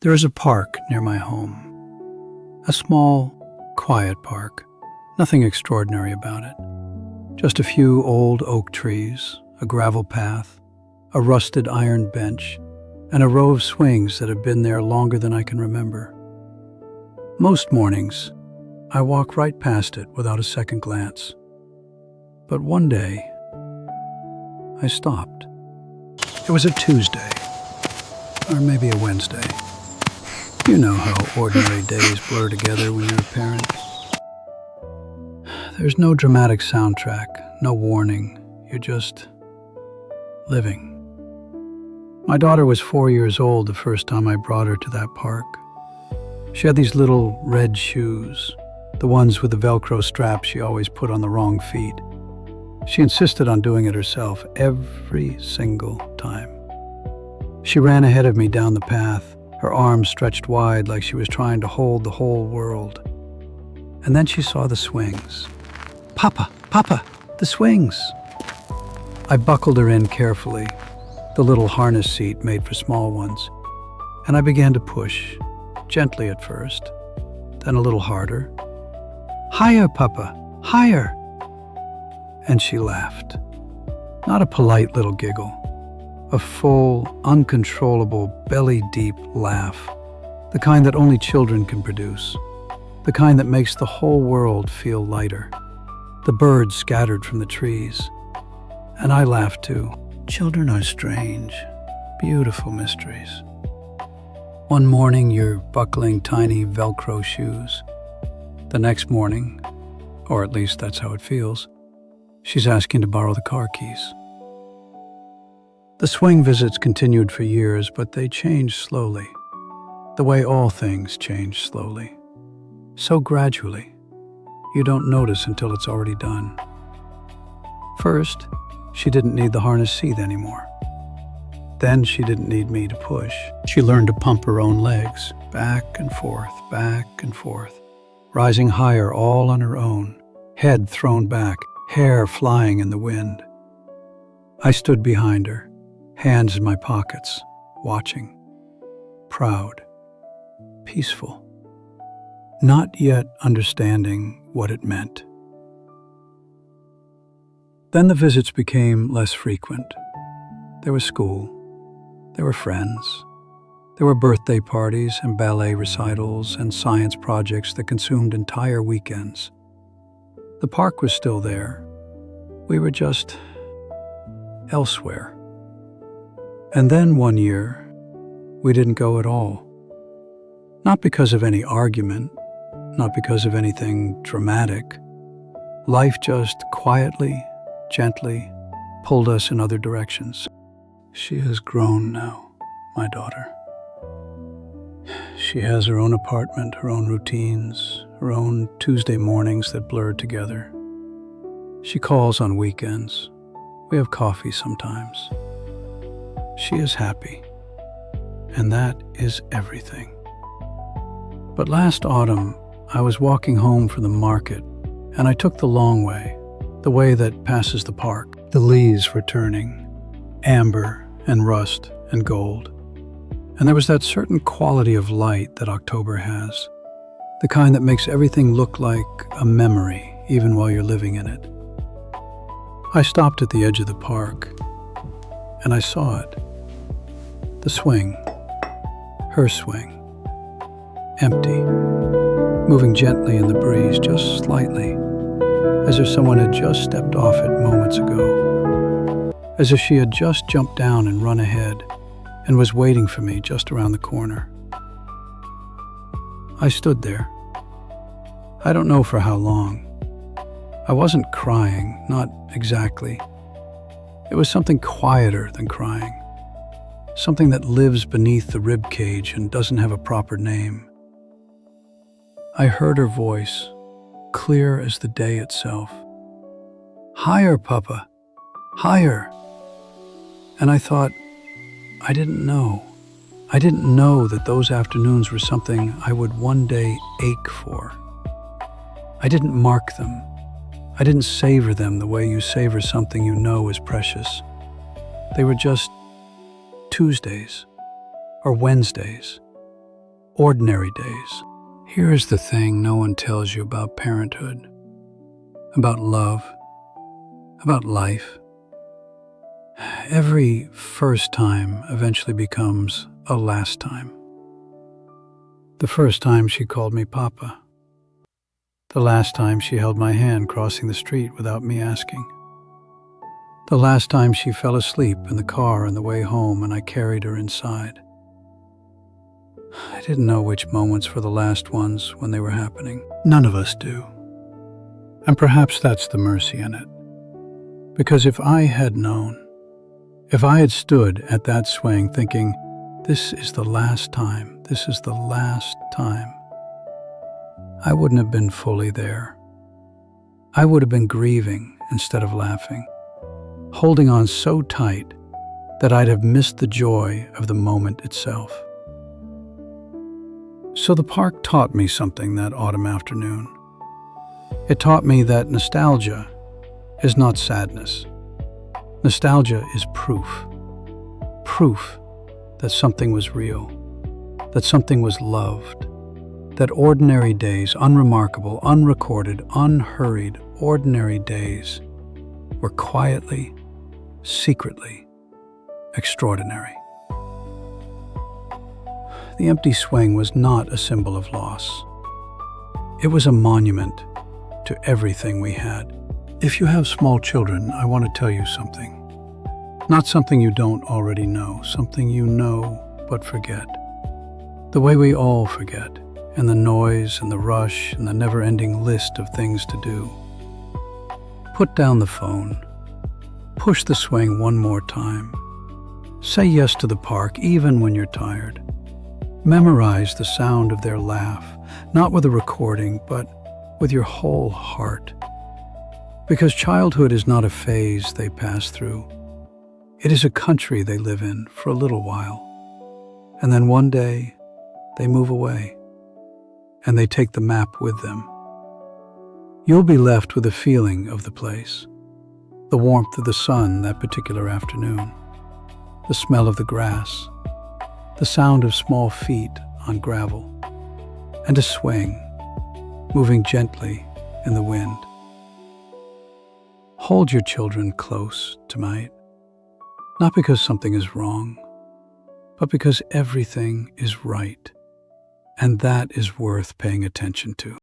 There is a park near my home. A small, quiet park. Nothing extraordinary about it. Just a few old oak trees, a gravel path, a rusted iron bench, and a row of swings that have been there longer than I can remember. Most mornings, I walk right past it without a second glance. But one day, I stopped. It was a Tuesday, or maybe a Wednesday. You know how ordinary days blur together when you're a parent. There's no dramatic soundtrack, no warning. You're just living. My daughter was 4 years old the first time I brought her to that park. She had these little red shoes, the ones with the Velcro straps she always put on the wrong feet. She insisted on doing it herself every single time. She ran ahead of me down the path, her arms stretched wide like she was trying to hold the whole world. And then she saw the swings. "Papa, Papa, the swings!" I buckled her in carefully, the little harness seat made for small ones, and I began to push, gently at first, then a little harder. "Higher, Papa, higher!" And she laughed. Not a polite little giggle, a full, uncontrollable, belly-deep laugh, the kind that only children can produce, the kind that makes the whole world feel lighter. The birds scattered from the trees, and I laughed too. Children are strange, beautiful mysteries. One morning, you're buckling tiny Velcro shoes. The next morning, or at least that's how it feels, she's asking to borrow the car keys. The swing visits continued for years, but they changed slowly, the way all things change slowly. So gradually, you don't notice until it's already done. First, she didn't need the harness seat anymore. Then she didn't need me to push. She learned to pump her own legs, back and forth, rising higher all on her own, head thrown back, hair flying in the wind. I stood behind her, hands in my pockets, watching, proud, peaceful, not yet understanding what it meant. Then the visits became less frequent. There was school, there were friends, there were birthday parties and ballet recitals and science projects that consumed entire weekends. The park was still there. We were just elsewhere. And then one year, we didn't go at all. Not because of any argument, not because of anything dramatic. Life just quietly, gently pulled us in other directions. She has grown now, my daughter. She has her own apartment, her own routines, her own Tuesday mornings that blurred together. She calls on weekends. We have coffee sometimes. She is happy, and that is everything. But last autumn, I was walking home from the market, and I took the long way, the way that passes the park. The leaves were turning, amber and rust and gold. And there was that certain quality of light that October has, the kind that makes everything look like a memory, even while you're living in it. I stopped at the edge of the park, and I saw it. The swing, her swing, empty, moving gently in the breeze, just slightly, as if someone had just stepped off it moments ago, as if she had just jumped down and run ahead and was waiting for me just around the corner. I stood there. I don't know for how long. I wasn't crying, not exactly. It was something quieter than crying, something that lives beneath the rib cage and doesn't have a proper name. I heard her voice, clear as the day itself. "Higher, Papa, higher." And I thought, I didn't know. I didn't know that those afternoons were something I would one day ache for. I didn't mark them. I didn't savor them the way you savor something you know is precious. They were just Tuesdays or Wednesdays, ordinary days. Here is the thing no one tells you about parenthood, about love, about life. Every first time eventually becomes a last time. The first time she called me Papa. The last time she held my hand crossing the street without me asking. The last time she fell asleep in the car on the way home and I carried her inside. I didn't know which moments were the last ones when they were happening. None of us do. And perhaps that's the mercy in it. Because if I had known, if I had stood at that swing thinking, this is the last time, this is the last time, I wouldn't have been fully there. I would have been grieving instead of laughing, holding on so tight that I'd have missed the joy of the moment itself. So the park taught me something that autumn afternoon. It taught me that nostalgia is not sadness. Nostalgia is proof. Proof that something was real, that something was loved, that ordinary days, unremarkable, unrecorded, unhurried, ordinary days were quietly, secretly extraordinary. The empty swing was not a symbol of loss. It was a monument to everything we had. If you have small children, I want to tell you something. Not something you don't already know, something you know but forget. The way we all forget, in the noise and the rush and the never-ending list of things to do. Put down the phone. Push the swing one more time. Say yes to the park even when you're tired. Memorize the sound of their laugh, not with a recording, but with your whole heart. Because childhood is not a phase they pass through. It is a country they live in for a little while. And then one day, they move away, and they take the map with them. You'll be left with a feeling of the place, the warmth of the sun that particular afternoon, the smell of the grass, the sound of small feet on gravel, and a swing moving gently in the wind. Hold your children close tonight, not because something is wrong, but because everything is right, and that is worth paying attention to.